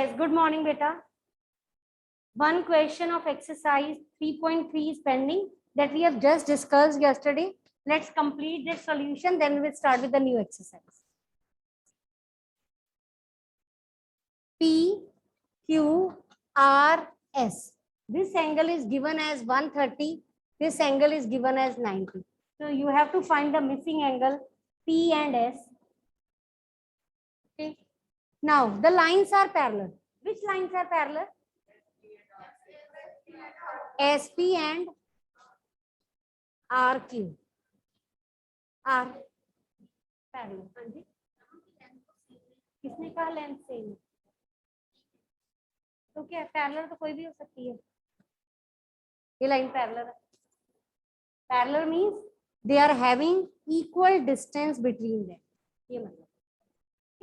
Yes, good morning, beta. One question of exercise 3.3 is pending that we have just discussed yesterday. Let's complete this solution, then we'll start with the new exercise. P, Q, R, S. This angle is given as 130. This angle is given as 90. So you have to find the missing angle P and S. Okay. Now the lines are parallel. Which lines are parallel? SP and RQ. R parallel. हाँ जी. किसने कहा length same? तो क्या parallel तो कोई भी हो सकती है. ये लाइन पैरेलल है. Parallel means they are having equal distance between them. ये मतलब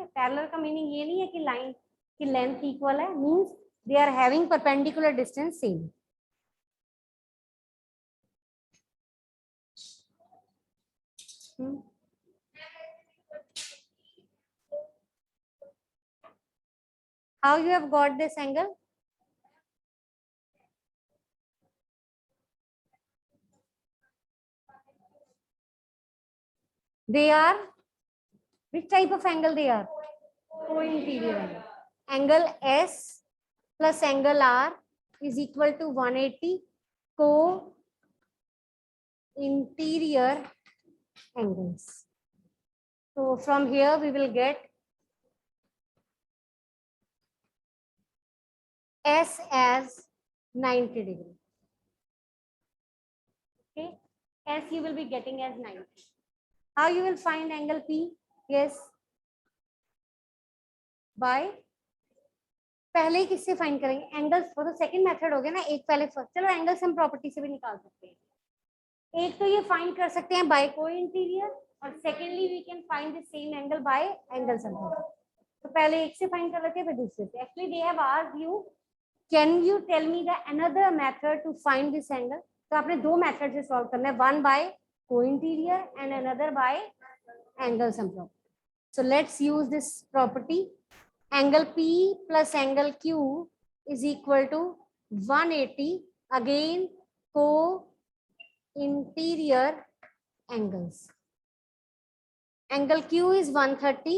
पैरेलल का मीनिंग ये नहीं है कि लाइन की लेंथ इक्वल है. Means they are having perpendicular distance same. How you have got this angle? They are, which type of angle they are? Co-interior angle. Angle S plus angle R is equal to 180 co-interior angles. So from here we will get S as 90 degree. Okay, S you will be getting as 90. How you will find angle P? Yes, by पहले किससे find करेंगे? Angles. वो तो second method हो गया ना. एक पहले फर्स्ट. चलो एंगल्स हम प्रॉपर्टी से भी निकाल सकते हैं. एक तो ये फाइंड कर सकते हैं बाय को इंटीरियर, और secondly we can find the same angle by angle sum property. तो पहले एक से फाइंड कर लेते हैं फिर दूसरे से. Actually they have asked you can you tell me the another method to find this angle. तो आपने दो मेथड से सॉल्व करना है. One by co-interior and another by angle sum property. So let's use this property. Angle P plus angle Q is equal to 180. Again, co-interior angles. Angle Q is 130.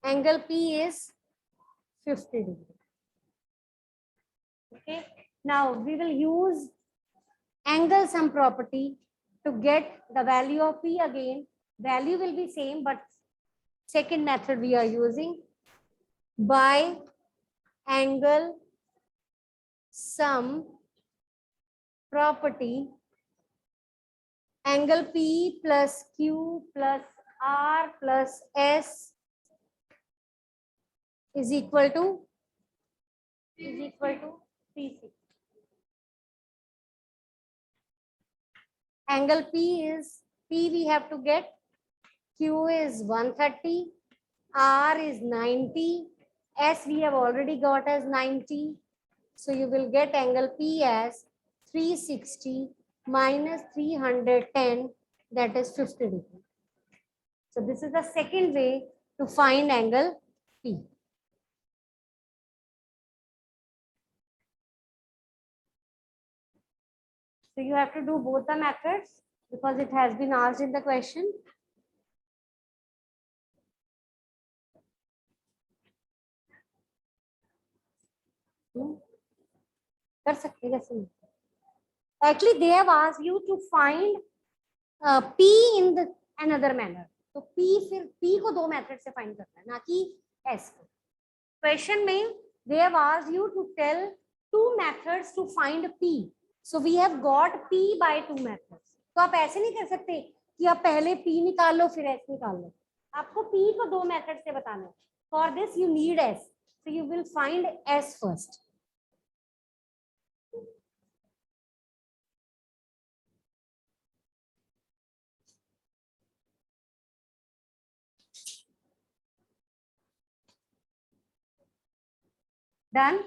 Angle P is 50 degree. Okay. Now we will use angle sum property to get the value of P again. Value will be same, but second method we are using by angle sum property. Angle P plus Q plus R plus S is equal to 360. Angle P we have to get. Q is 130, R is 90, S we have already got as 90. So you will get angle P as 360 minus 310, that is 50 degree. So this is the second way to find angle P. So you have to do both the methods because it has been asked in the question. कर सकते कैसे? Actually they have asked you to find P in the another manner. तो P फिर P को दो method से find करना है, ना कि S को. क्वेश्चन में they have asked you to tell two methods to find P. So we have got P by two methods. तो आप ऐसे नहीं कर सकते कि आप पहले P निकाल लो फिर S निकाल लो. आपको P को दो मेथड से बताना है. For this you need S. So you will find S first. Done?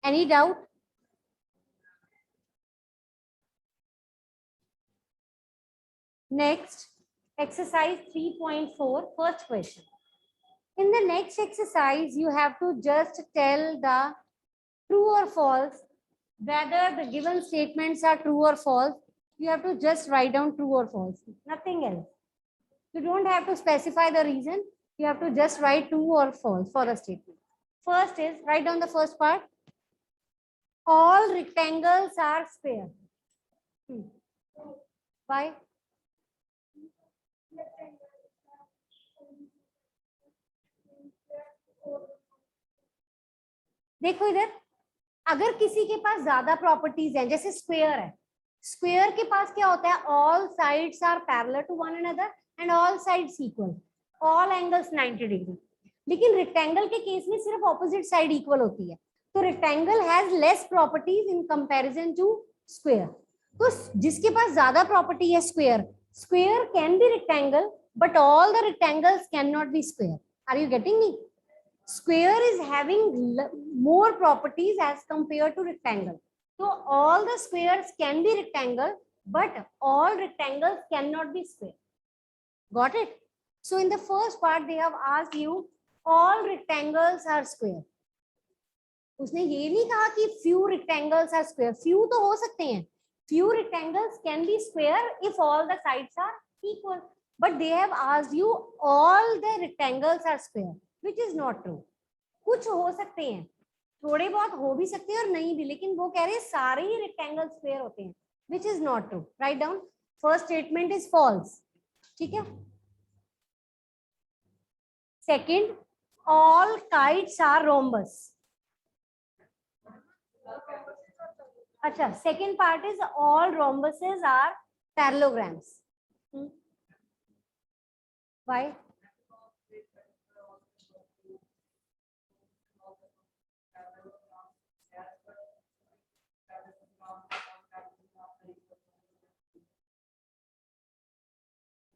Any doubt? Next, exercise 3.4 first question. In the next exercise you have to just tell the true or false, whether the given statements are true or false. You have to just write down true or false, nothing else. You don't have to specify the reason. You have to just write true or false for the statement. First is, write down the first part. All rectangles are square. Why? देखो इधर, अगर किसी के पास ज्यादा properties हैं, जैसे square है, square के पास क्या होता है, all sides are parallel to one another and all sides equal, all angles 90 degree. लेकिन रेक्टेंगल के केस में सिर्फ ऑपोजिट साइड इक्वल होती है, तो rectangle has less properties in comparison to square. तो जिसके पास ज्यादा प्रॉपर्टी है square, square can be rectangle but all the rectangles can not be square. Are you getting me? Square is having more properties as compared to rectangle. So all the squares can be rectangle, but all rectangles cannot be square. Got it? So in the first part they have asked you all rectangles are square. उसने ये नहीं कहा कि few rectangles are square. Few तो हो सकते हैं. Few rectangles can be square if all the sides are equal. But they have asked you all the rectangles are square. Which is not true. कुछ हो सकते हैं, थोड़े बहुत हो भी सकते हैं और नहीं भी, लेकिन वो कह रहे हैं सारे ही रेक्टेंगल स्क्वायर होते हैं, which is not true. Write down. First statement is false. ठीक है. Second, all kites are rhombus. अच्छा, second part is all rhombuses are parallelograms. Why?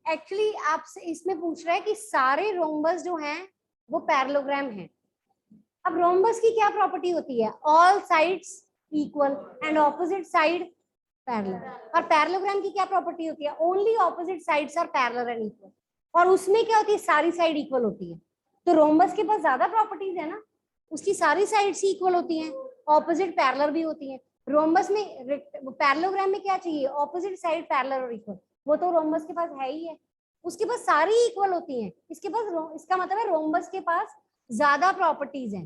Actually आपसे इसमें पूछ रहा है कि सारे रोम्बस जो हैं वो पैरेललोग्राम हैं। अब रोम्बस की क्या प्रॉपर्टी होती है? All sides equal and opposite side parallel. और पैरेललोग्राम की क्या प्रॉपर्टी होती है? Only opposite sides are parallel and equal. और उसमें क्या होती है? सारी साइड इक्वल होती है। तो रोम्बस के पास ज्यादा प्रॉपर्टीज है ना, उसकी सारी साइड्स इक्वल होती हैं, ऑपोजिट पैरेलल भी होती हैं। रोम्बस में, पैरेललोग्राम में क्या चाहिए? ऑपोजिट साइड पैरेलल और इक्वल। वो तो रोम्बस के पास है ही है, उसके पास सारी इक्वल होती हैं। इसके पास, इसका मतलब है रोम्बस के पास ज्यादा प्रॉपर्टीज हैं।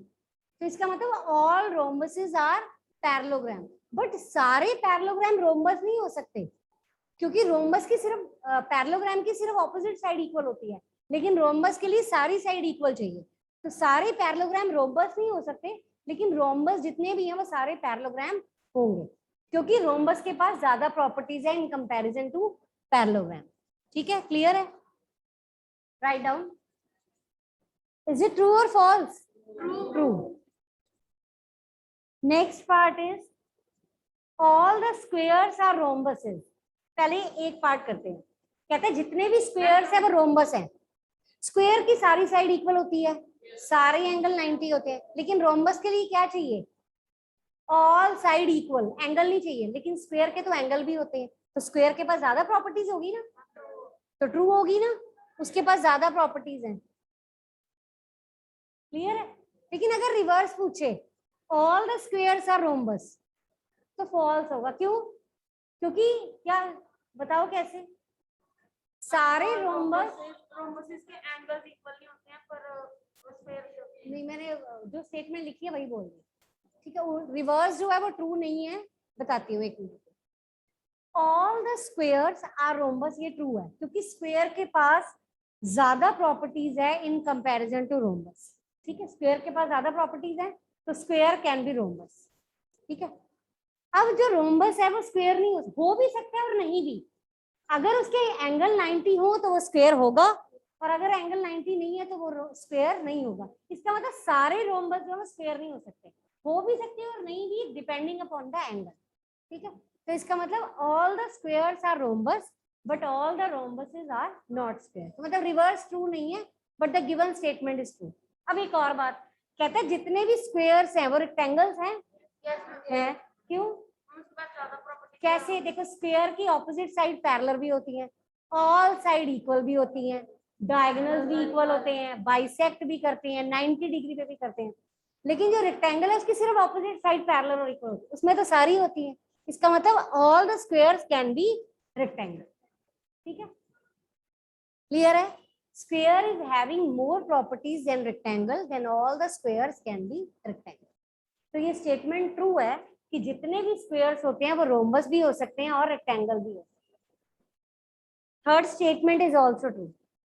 तो इसका मतलब all rhombuses are parallelogram. But सारे पैरेललोग्राम रोम्बस नहीं हो सकते, क्योंकि रोम्बस की सिर्फ, पैरेललोग्राम की सिर्फ ऑपोजिट साइड इक्वल होती है, लेकिन रोम्बस के लिए सारी साइड इक्वल चाहिए। तो सारे पैरेललोग्राम रोम्बस नहीं हो सकते, लेकिन रोम्बस जितने भी हैं वो सारे पैरेललोग्राम होंगे, क्योंकि रोम्बस के पास ज्यादा प्रॉपर्टीज है इन कंपैरिजन टू पैरेललोग्राम। ठीक है, क्लियर है? Write down. Is it true और false? True. Next part is all the squares are rhombuses. पहले एक पार्ट करते हैं। कहते हैं जितने भी स्क्वायर्स है वो रोम्बस है। स्क्वायर की सारी साइड इक्वल होती है, सारे एंगल 90 होते हैं, लेकिन रोम्बस के लिए क्या चाहिए? All side equal. एंगल नहीं चाहिए, लेकिन स्क्वायर के तो एंगल भी होते हैं। तो स्क्वायर के पास ज्यादा प्रॉपर्टीज होगी ना, तो ट्रू होगी ना, उसके पास ज्यादा प्रॉपर्टीज हैं। क्लियर है? लेकिन अगर रिवर्स पूछे all the squares are rhombus, तो फॉल्स होगा। क्यों? क्योंकि क्या, बताओ कैसे? सारे रोम्बस के एंगल्स इक्वल नहीं होते हैं, पर स्क्वायर नहीं, मैंने जो स्टेटमेंट लिखी है वही बोल रही। ठीक है, रिवर्स जो है वो ट्रू नहीं है, बताती हूँ एक minute. All the squares are rhombus, ये ट्रू है, क्योंकि स्क्वायर के पास ज्यादा प्रॉपर्टीज है इन कंपैरिजन टू रोम्बस। ठीक है, स्क्वायर के पास ज्यादा प्रॉपर्टीज है, तो स्क्वायर कैन बी रोम्बस। ठीक है। अब जो रोम्बस है वो स्क्वायर नहीं हो भी सकता है और नहीं भी। अगर उसके एंगल 90 हो तो वो स्क्वायर होगा, और अगर एंगल 90 नहीं है तो वो स्क्वायर नहीं होगा। इसका मतलब सारे रोम्बस जो है स्क्वायर नहीं हो सकते, हो भी सकते हैं और नहीं भी, डिपेंडिंग अपॉन द एंगल। ठीक है, तो इसका मतलब all the squares are rhombus but all the rhombuses are not square. तो मतलब रिवर्स ट्रू नहीं है, but the given statement is true. अब एक और बात, कहता है जितने भी स्क्वायर्स हैं वो रेक्टेंगल्स हैं। है, क्यों? कैसे? देखो, स्क्वायर की ऑपोजिट साइड पैरेलल भी होती है ऑल साइड इक्वल भी होती हैं, डायगोनल्स भी इक्वल होते हैं, बाइसेक्ट भी करते हैं, 90 डिग्री पे भी करते हैं। लेकिन जो रेक्टेंगल है उसकी सिर्फ ऑपोजिट साइड पैरेलल और इक्वल होती है, उसमें तो सारी होती है। इसका मतलब all the squares can be rectangle. ठीक है, क्लियर है? Square is having more properties than rectangle, then all the squares can be rectangle. तो ये स्टेटमेंट ट्रू है कि जितने भी स्क्वायर्स होते हैं वो रोम्बस भी हो सकते हैं और रेक्टेंगल भी हो सकते हैं। Third statement is also true.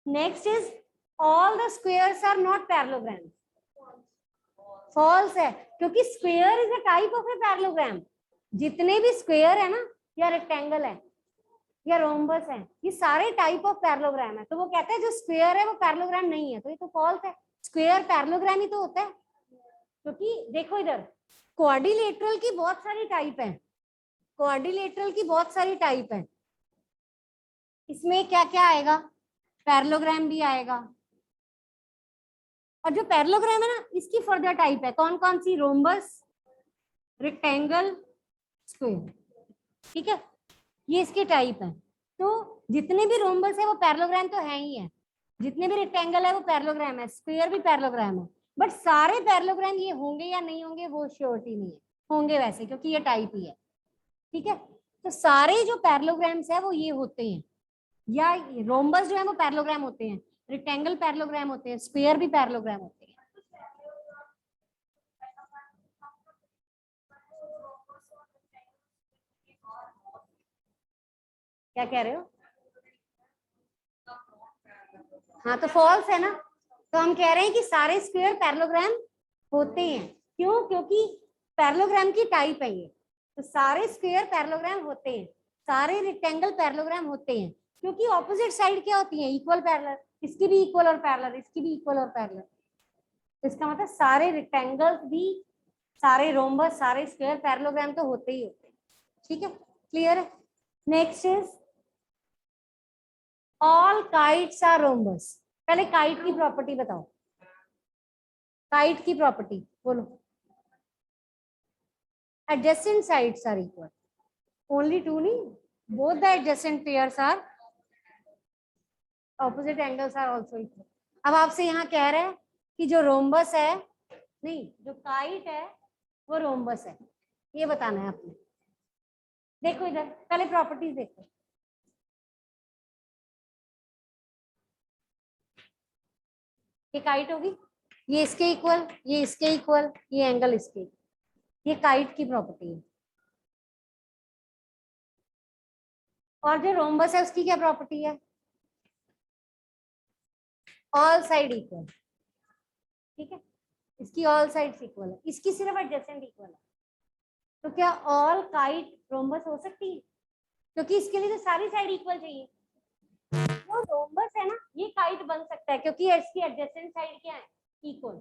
Next is all the squares are not parallelogram. False है, क्योंकि square is a type of a parallelogram. जितने भी स्क्वायर है ना, या रेक्टेंगल है या रोम्बस है, ये सारे टाइप ऑफ पैरेललोग्राम है। तो वो कहते हैं जो स्क्वायर है वो पैरेललोग्राम नहीं है, तो ये तो फॉल्स है। स्क्वायर पैरेललोग्राम ही तो होता है। क्योंकि देखो इधर क्वाड्रिलेटरल की बहुत सारी टाइप है, क्वाड्रिलेटरल की बहुत सारी टाइप है। इसमें क्या क्या आएगा? पैरेललोग्राम भी आएगा। और जो पैरेललोग्राम है ना, इसकी फर्दर टाइप है। कौन कौन सी? Rhombus, rectangle, square. ठीक है, ये इसकी टाइप है। तो जितने भी रोम्बस है वो पैरेललोग्राम तो है ही है, जितने भी रेक्टेंगल है वो पैरेललोग्राम है, स्क्वायर भी पैरेललोग्राम है। बट सारे पैरेललोग्राम ये होंगे या नहीं होंगे वो श्योरिटी नहीं है। होंगे वैसे, क्योंकि ये टाइप ही है। ठीक है, तो सारे जो पैरेललोग्राम्स है वो ये होते हैं, या रोम्बस जो है वो पैरेललोग्राम होते हैं, रेक्टेंगल पैरेललोग्राम होते हैं, स्क्वायर भी पैरेललोग्राम होते हैं। क्या कह रहे हो? हाँ, तो फॉल्स है ना। तो हम कह रहे हैं कि सारे स्क्वायर पैरेललोग्राम होते हैं। क्यों? क्योंकि पैरेललोग्राम की टाइप है ये। तो सारे स्क्वायर पैरेललोग्राम होते हैं, सारे रेक्टेंगल पैरेललोग्राम होते हैं, क्योंकि ऑपोजिट साइड क्या होती है? Equal parallel. इसकी भी इक्वल और पैरेलल, इसकी भी इक्वल और पैरेलल। तो इसका मतलब सारे रेक्टेंगल्स भी, सारे रोम्बस, सारे स्क्वायर पैरेललोग्राम तो होते ही होते हैं। ठीक है, क्लियर है? Next is all kites are rhombus. पहले काइट की प्रॉपर्टी बताओ, काइट की प्रॉपर्टी बोलो। Adjacent sides are equal, only two नहीं, both the adjacent pairs are, opposite angles are also equal. अब आपसे यहाँ कह रहे हैं कि जो रोम्बस है, नहीं, जो काइट है वो रोम्बस है, ये बताना है आपने। देखो इधर पहले प्रॉपर्टीज देखो। ये काइट होगी, ये इसके इक्वल, ये इसके इक्वल, ये एंगल इसके, ये काइट की प्रॉपर्टी है। और जो रोम्बस है उसकी क्या प्रॉपर्टी है? All side equal. ठीक है, इसकी ऑल साइड्स इक्वल है, इसकी सिर्फ एडजेसेंट इक्वल है। तो क्या ऑल काइट रोम्बस हो सकती है? क्योंकि इसके लिए तो सारी साइड इक्वल चाहिए। वो रोम्बस है ना, ये काइट बन सकता है, क्योंकि इसकी एडजेसेंट साइड क्या है? इक्वल।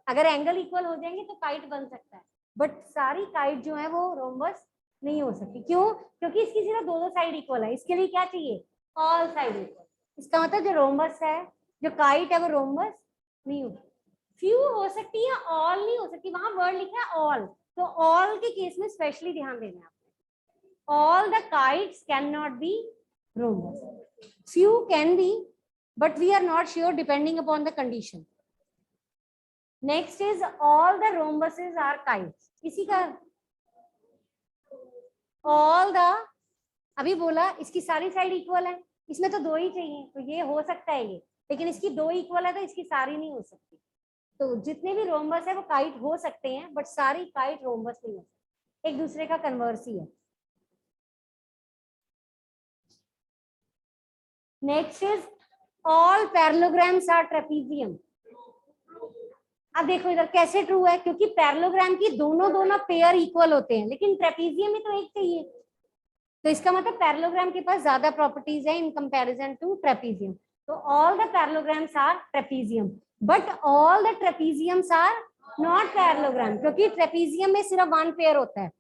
अगर एंगल इक्वल हो जाएंगे तो काइट बन सकता है, बट सारी काइट जो है वो रोम्बस नहीं हो सकती। क्यों? क्योंकि इसकी सिर्फ दो साइड इक्वल है, इसके लिए क्या चाहिए? All side equal. इसका मतलब जो रोम्बस है, जो काइट है, वो रोम्बस नहीं हो सकती। फ्यू हो सकती है, ऑल नहीं हो सकती। वहां वर्ड लिखा है ऑल, तो ऑल के केस में स्पेशली ध्यान देना है आपने। All the kites can not B rhombus, few can be, but we are not sure depending upon the condition. Next is all the rhombuses are kites. इसी का all the, अभी बोला इसकी सारी साइड इक्वल है, इसमें तो दो ही चाहिए, तो ये हो सकता है ये, लेकिन इसकी दो इक्वल है तो इसकी सारी नहीं हो सकती। तो जितने भी रोम्बस है वो काइट हो सकते हैं, बट सारी काइट रोम्बस नहीं हो सकती, एक दूसरे का कन्वर्स ही है। Next is all parallelograms are trapezium. अब देखो इधर कैसे ट्रू है, क्योंकि पैरेललोग्राम की दोनों पेयर इक्वल होते हैं, लेकिन ट्रेपीजियम में तो एक चाहिए। तो इसका मतलब पैरेललोग्राम के पास ज्यादा प्रॉपर्टीज है इन कंपैरिजन टू ट्रेपीजियम। तो all the parallelograms are trapezium, but all the trapeziums are not parallelogram, क्योंकि ट्रेपीजियम में सिर्फ वन पेयर होता है।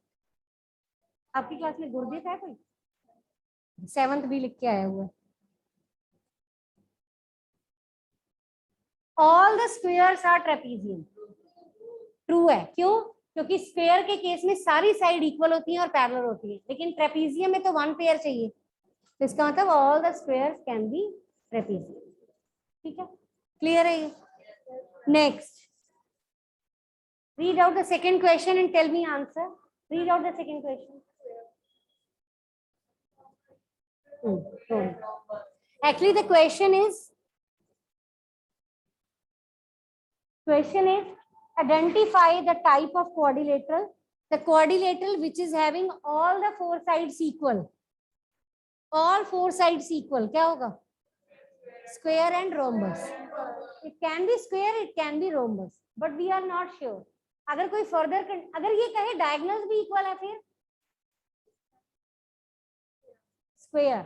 आपकी क्लास में गुरदीप है कोई? 7th भी लिख के आया हुआ है। All the squares are trapezium, true है। क्यों? क्योंकि स्क्वायर के केस में सारी साइड इक्वल होती हैं और पैरेलल होती है, लेकिन ट्रेपीजियम में तो वन पेयर चाहिए। तो इसका मतलब all the squares can B trapezium. ठीक है, क्लियर है ये? Next, read out the second question and tell me answer. Read out the second question. Actually the question is identify the type of quadrilateral, the quadrilateral which is having all the four sides equal. All four sides equal क्या होगा? Square and rhombus. It can be square, it can be rhombus, but we are not sure. अगर कोई further अगर ये कहे diagonals भी equal है फिर स्क्वायर,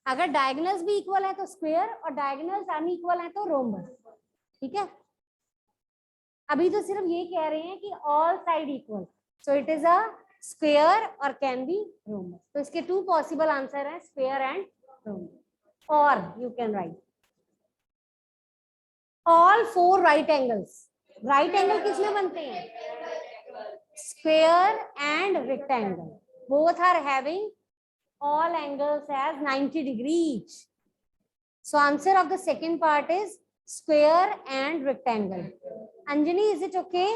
अगर डायगोनल्स भी इक्वल है तो स्क्वायर और डायगोनल्स अनइक्वल है तो रोम्बस। ठीक है, अभी तो सिर्फ ये कह रहे हैं कि all side equal, so it is a square और कैन बी रोम्बस। तो इसके टू पॉसिबल आंसर हैं, स्क्वायर एंड रोम्बस, और you can write all four right angles. Right angle किसमें बनते हैं? Square and rectangle, both are having all angles as 90 degree each. So answer of the second part is square and rectangle. Anjani, is it okay?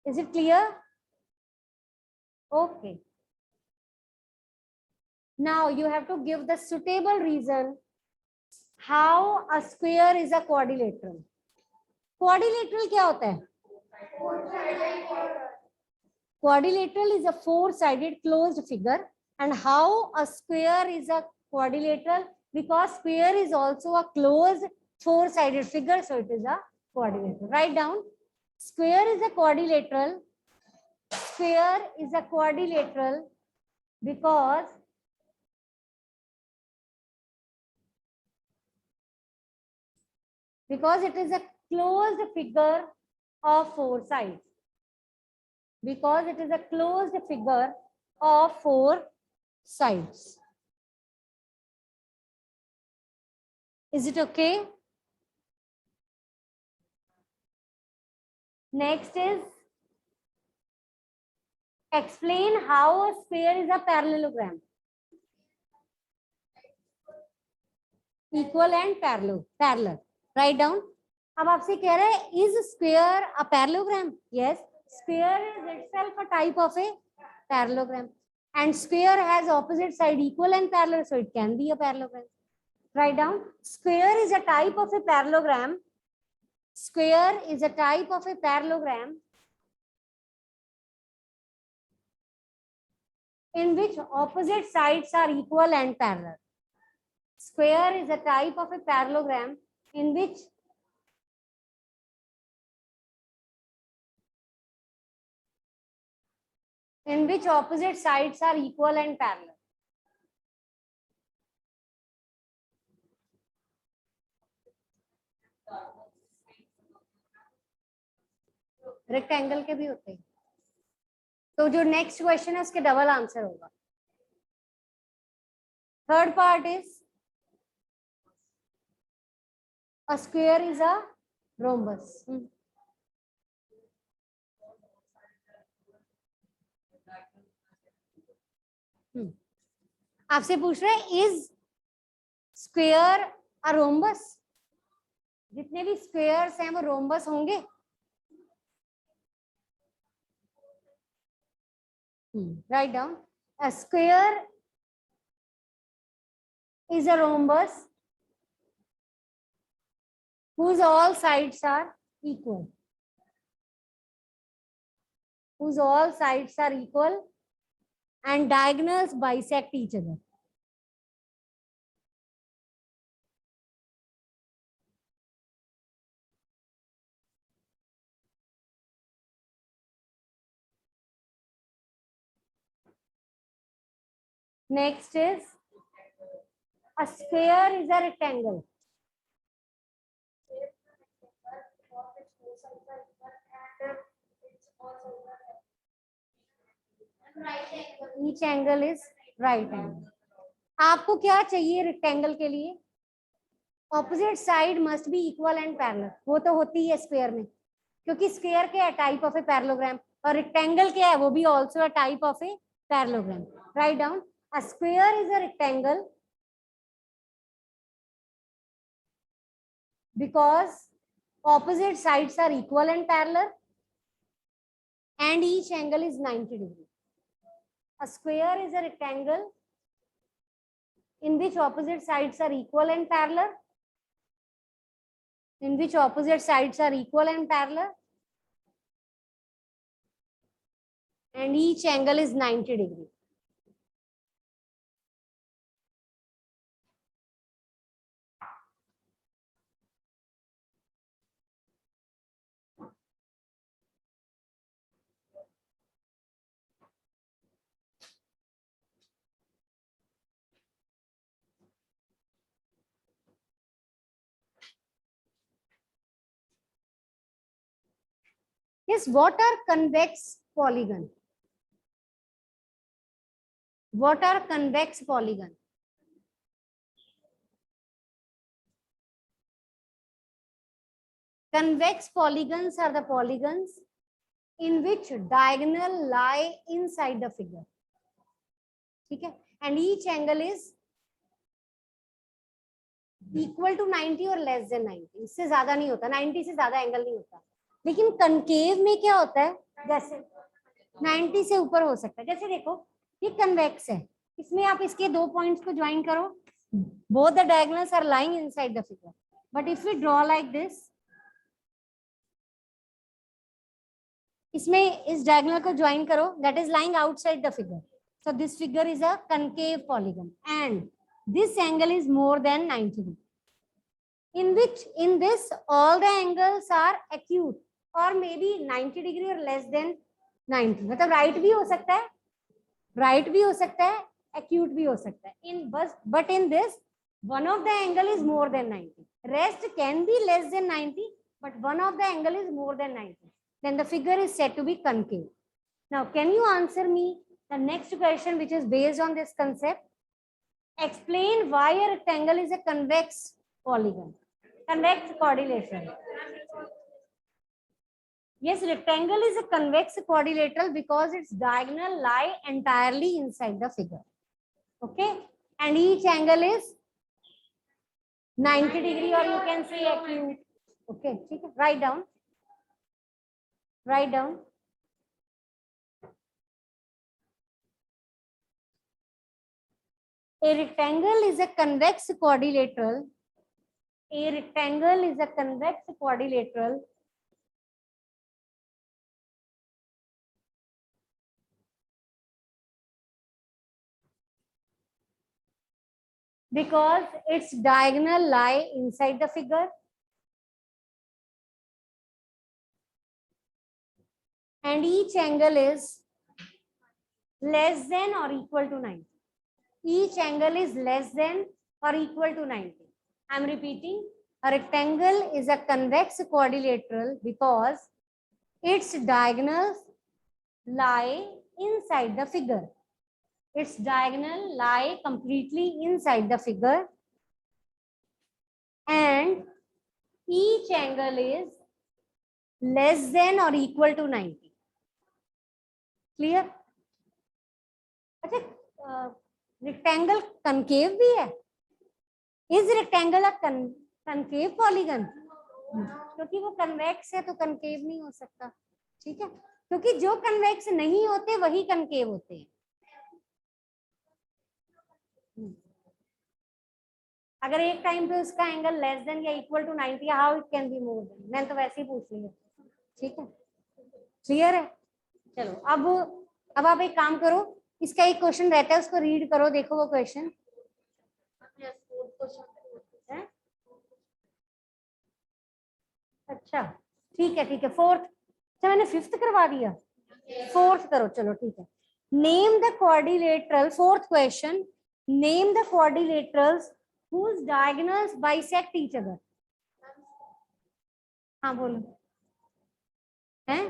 Is it clear? Okay. Now you have to give the suitable reason how a square is a quadrilateral. Quadrilateral क्या होता है? Quadrilateral is a four-sided closed figure. And how a square is a quadrilateral? Because square is also a closed four-sided figure, so it is a quadrilateral. Write down. Square is a quadrilateral. Square is a quadrilateral because it is a closed figure of four sides. Because it is a closed figure of four sides. Is it okay? Next is explain how a sphere is a parallelogram. Equal and parallel. Write down. अब आपसे कह रहे हैं is square a parallelogram? Yes, square is itself a type of a parallelogram. And square has opposite side equal and parallel, so it can be a parallelogram. Write down. Square is a type of a parallelogram. Square is a type of a parallelogram in which opposite sides are equal and parallel. Square is a type of a parallelogram in which opposite sides are equal and parallel. Rectangle के भी होते हैं। तो जो next question है उसके double answer होगा। Third part is a square is a rhombus. आपसे पूछ रहे हैं इज स्क्वायर अ रोम्बस? जितने भी स्क्वायर्स हैं वो रोम्बस होंगे? Write down. A square is a rhombus whose all sides are equal. Whose all sides are equal and diagonals bisect each other. Next is a square is a rectangle. Each angle is right angle. आपको क्या चाहिए rectangle के लिए? Opposite side must be equal and parallel. वो तो होती है square में, क्योंकि स्क्वायर क्या है? Type of a parallelogram. और रेक्टेंगल क्या है? वो भी also a type of a parallelogram. Write down. A square is a rectangle because opposite sides are equal and parallel and each angle is 90 degrees. A square is a rectangle in which opposite sides are equal and parallel. In which opposite sides are equal and parallel. And each angle is 90 degrees. Yes, what are convex polygon? What are convex polygon? Convex polygons are the polygons in which diagonal lie inside the figure. Okay, and each angle is equal to 90 और less than 90. इससे ज्यादा नहीं होता, 90 से ज्यादा angle नहीं होता. लेकिन कनकेव में क्या होता है, जैसे 90 से ऊपर हो सकता है. जैसे देखो ये कन्वेक्स है, इसमें आप इसके दो पॉइंट्स को ज्वाइन करो, both the diagonals are lying inside the figure. But if we draw like this, इसमें इस diagonal को ज्वाइन करो, that is lying outside the figure. So this figure is a concave polygon and this angle is more than 90 degrees. In this all the angles are acute or maybe 90 degree or less than 90. मतलब right भी हो सकता है, right भी हो सकता है, acute भी हो सकता है. But in this one of the angle is more than 90. Rest can be less than 90, but one of the angle is more than 90. Then the figure is said to be concave. Now, can you answer me the next question, which is based on this concept? Explain why a rectangle is a convex polygon, convex quadrilateral. Yes, rectangle is a convex quadrilateral because its diagonal lie entirely inside the figure. Okay, and each angle is 90 degree or you can say acute. Okay, write down. Write down. A rectangle is a convex quadrilateral. A rectangle is a convex quadrilateral because its diagonal lie inside the figure and each angle is less than or equal to 90. Each angle is less than or equal to 90. I am repeating, a rectangle is a convex quadrilateral because its diagonals lie inside the figure. Its diagonal lie completely inside the figure and each angle is less than or equal to 90. Clear? अच्छा, rectangle concave भी है. Is rectangle a concave polygon? क्योंकि वो convex है तो concave नहीं हो सकता. ठीक है, क्योंकि जो convex नहीं होते वही concave होते हैं. अगर एक टाइम पे उसका एंगल लेस देन या equal to 90, how it can be more than. मैंने तो वैसे ही पूछ लिया. ठीक है, क्लियर है. चलो अब आप एक काम करो, इसका एक क्वेश्चन रहता है उसको रीड करो, देखो वो क्वेश्चन. अच्छा ठीक है फोर्थ. अच्छा मैंने फिफ्थ करवा दिया, फोर्थ करो. चलो ठीक है. Name the quadrilateral. Fourth question, name the quadrilaterals whose diagonals bisect each other. हाँ बोलो. हैं?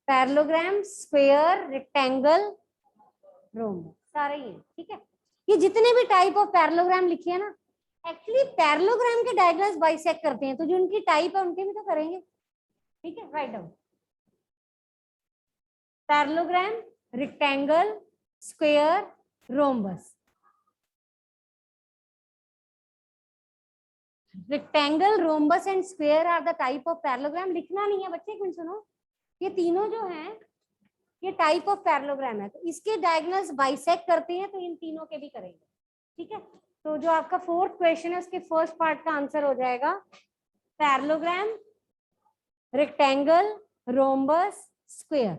पैरेललोग्राम, स्क्वायर, रेक्टेंगल, रोम्बस, सारे ये. ठीक है, ये जितने भी टाइप ऑफ पैरेललोग्राम लिखे हैं ना, एक्चुअली पैरेललोग्राम के डायगोनल्स बाइसेक्ट करते हैं, तो जो उनकी टाइप है उनके भी तो करेंगे. ठीक है, write down. Parallelogram, rectangle, square, rhombus. Rectangle, rhombus and square are the type of parallelogram. लिखना नहीं है बच्चे, एक मिनट सुनो, ये तीनों जो हैं ये टाइप ऑफ पैरेललोग्राम है, तो इसके डायगोनल्स बाइसेक्ट करते हैं, तो इन तीनों के भी करेंगे, ठीक है। तो जो आपका फोर्थ क्वेश्चन है उसके फर्स्ट पार्ट का आंसर हो जाएगा parallelogram, rectangle, rhombus, square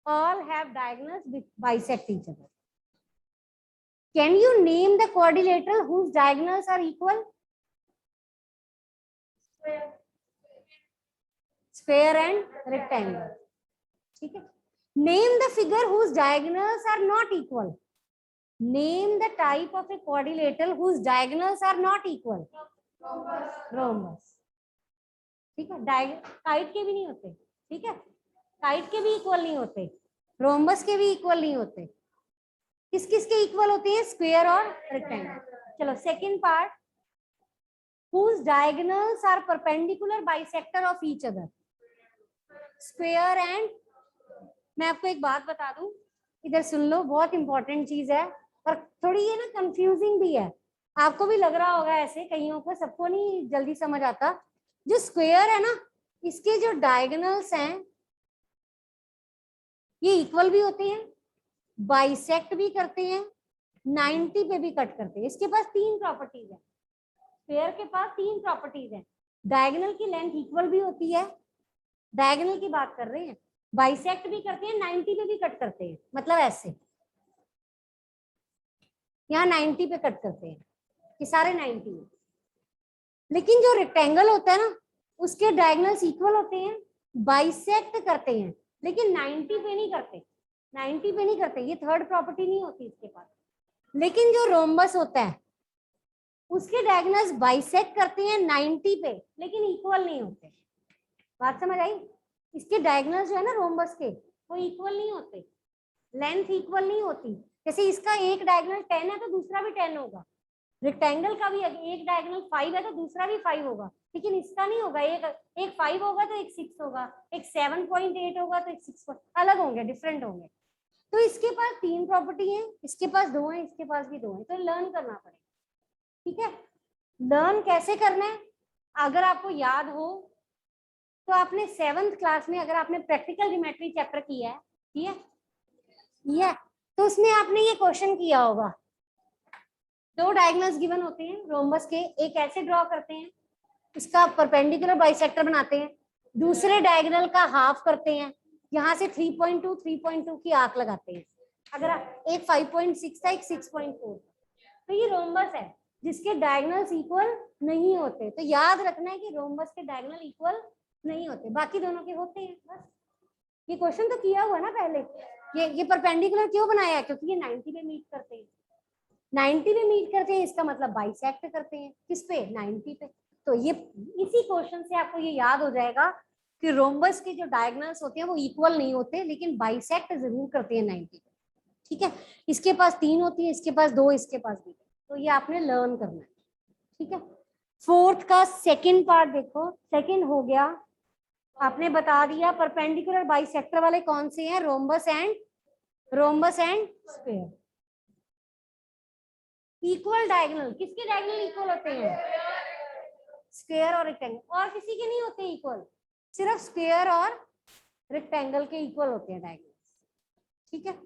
all have diagonals which bisect each other. Can you name the quadrilateral whose diagonals are equal? Square and rectangle. ठीक है। Name the figure whose diagonals are not equal. Name the type of a quadrilateral whose diagonals are not equal. Rhombus. ठीक है। Kite के भी नहीं होते, ठीक है, काइट के भी इक्वल नहीं होते, रोम्बस के भी इक्वल नहीं होते। किस किस के इक्वल होते हैं? स्क्वायर और रेक्टेंगल। चलो second part, whose diagonals are perpendicular bisector of each other. Square and, मैं आपको एक बात बता दूं, इधर सुन लो, बहुत इंपॉर्टेंट चीज है और थोड़ी ये ना कंफ्यूजिंग भी है, आपको भी लग रहा होगा ऐसे, कईयों को, सबको नहीं जल्दी समझ आता। जो स्क्वायर है ना, इसके जो डायगोनल्स हैं ये इक्वल भी होते हैं, बाइसेक्ट भी करते हैं, 90 पे भी कट करते हैं। इसके पास तीन प्रॉपर्टीज है, स्क्वायर के पास तीन प्रॉपर्टीज है। डायगोनल की लेंथ इक्वल भी होती है, डायगोनल की बात कर रहे हैं, बाइसेक्ट भी करते हैं, 90 पे भी कट करते हैं, मतलब ऐसे यहाँ 90 पे कट करते हैं, ये सारे 90 है। लेकिन जो रेक्टेंगल होता है ना, उसके डायगोनल्स इक्वल होते हैं, बाइसेक्ट करते हैं, लेकिन 90 पे नहीं करते, 90 पे नहीं करते, ये थर्ड प्रॉपर्टी नहीं होती इसके पास। लेकिन जो रोम्बस होता है उसके डायगोनल्स बाइसेक्ट करते हैं 90 पे, लेकिन इक्वल नहीं होते। बात समझ आई? इसके डायगोनल्स जो है ना रोम्बस के, वो इक्वल नहीं होते, लेंथ इक्वल नहीं होती। जैसे इसका एक डायगोनल 10 है तो दूसरा भी 10 होगा, रेक्टेंगल का भी एक डायगोनल 5 है तो दूसरा भी 5 होगा, लेकिन इसका नहीं होगा, एक 5 होगा तो एक 6 होगा, एक 7.8 होगा तो एक 6, अलग होंगे, डिफरेंट होंगे। तो इसके पास तीन प्रॉपर्टी है, इसके पास दो है, इसके पास भी दो है, तो लर्न करना पड़ेगा, ठीक है। लर्न कैसे करना है? अगर आपको याद हो तो आपने 7th क्लास में, अगर आपने प्रैक्टिकल ज्योमेट्री चैप्टर किया है, किया तो उसमें आपने ये क्वेश्चन किया होगा, दो डायगोनल्स गिवन होते हैं रोम्बस के, एक ऐसे ड्रॉ करते हैं, इसका परपेंडिकुलर बाइसेक्टर बनाते हैं, दूसरे डायगोनल का हाफ करते हैं, यहाँ से 3.2 की आर्क लगाते हैं। अगर एक 5.6 था, एक 6.4, तो ये रोम्बस है जिसके डायगोनल्स इक्वल नहीं होते। तो याद रखना है कि रोम्बस के डायगोनल इक्वल नहीं होते, बाकी दोनों के होते हैं। बस ये क्वेश्चन तो किया हुआ ना पहले। ये परपेंडिकुलर क्यों बनाया है? क्योंकि ये 90 पे मीट करते हैं, 90 पे मीट करते हैं, इसका मतलब बाइसेक्ट करते हैं, किस पे? 90 पे। तो ये इसी क्वेश्चन से आपको ये याद हो जाएगा कि रोम्बस के जो डायगोनल्स होते हैं वो इक्वल नहीं होते, लेकिन बाइसेक्ट जरूर करते हैं 90 पे, ठीक है। इसके पास तीन होती है, इसके पास दो, इसके पास भी, तो ये आपने लर्न करना है, ठीक है। फोर्थ का सेकंड पार्ट देखो, सेकंड हो गया, आपने बता दिया परपेंडिकुलर बाइसेक्टर वाले कौन से हैं, rhombus and square. Equal diagonal, किसके डायगोनल इक्वल होते हैं? स्क्वायर और रेक्टेंगल, और किसी के नहीं होते इक्वल, सिर्फ स्क्वायर और रेक्टेंगल के इक्वल होते हैं डायगोनल, ठीक है।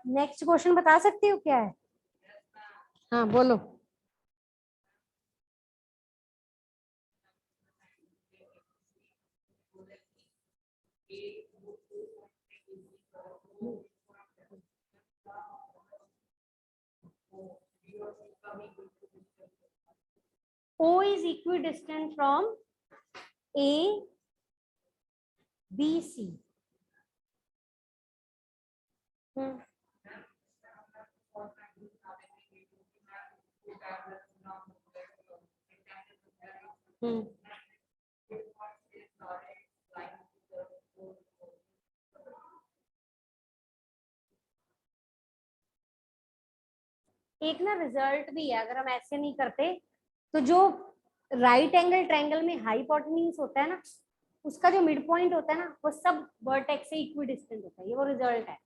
नेक्स्ट क्वेश्चन बता सकते हो क्या है? हाँ बोलो। O is equidistant from A, B, C. एक ना रिजल्ट भी है, अगर हम ऐसे नहीं करते तो जो राइट एंगल ट्रायंगल में हाइपोटेन्यूज होता है ना, उसका जो मिड पॉइंट होता है ना, वो सब वर्टेक्स से इक्वी डिस्टेंट होता है, ये वो रिजल्ट है।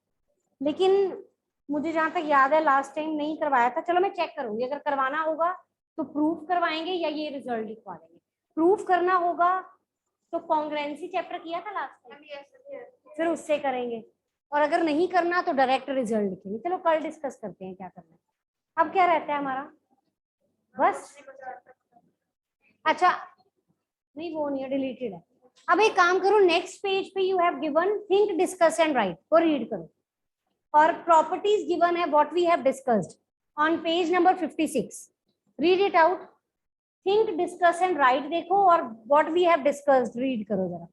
लेकिन मुझे जहां तक याद है लास्ट टाइम नहीं करवाया था, चलो मैं चेक करूंगी, अगर करवाना होगा तो प्रूफ करवाएंगे या ये रिजल्ट लिखवा देंगे। प्रूफ करना होगा तो कॉन्ग्रुएंसी चैप्टर किया था लास्ट टाइम, फिर उससे करेंगे, और अगर नहीं करना तो डायरेक्ट रिजल्ट लिखेंगे। चलो कल डिस्कस करते हैं क्या करना है। अब क्या रहता है हमारा, बस अच्छा नहीं वो नहीं है, डिलीटेड है। अब एक काम करो, नेक्स्ट पेज पे you have given think discuss and write, वो रीड करो, और प्रॉपर्टीज गिवन है what we have discussed on page number 56, read it out. Think discuss and write देखो और what we have discussed read करो जरा।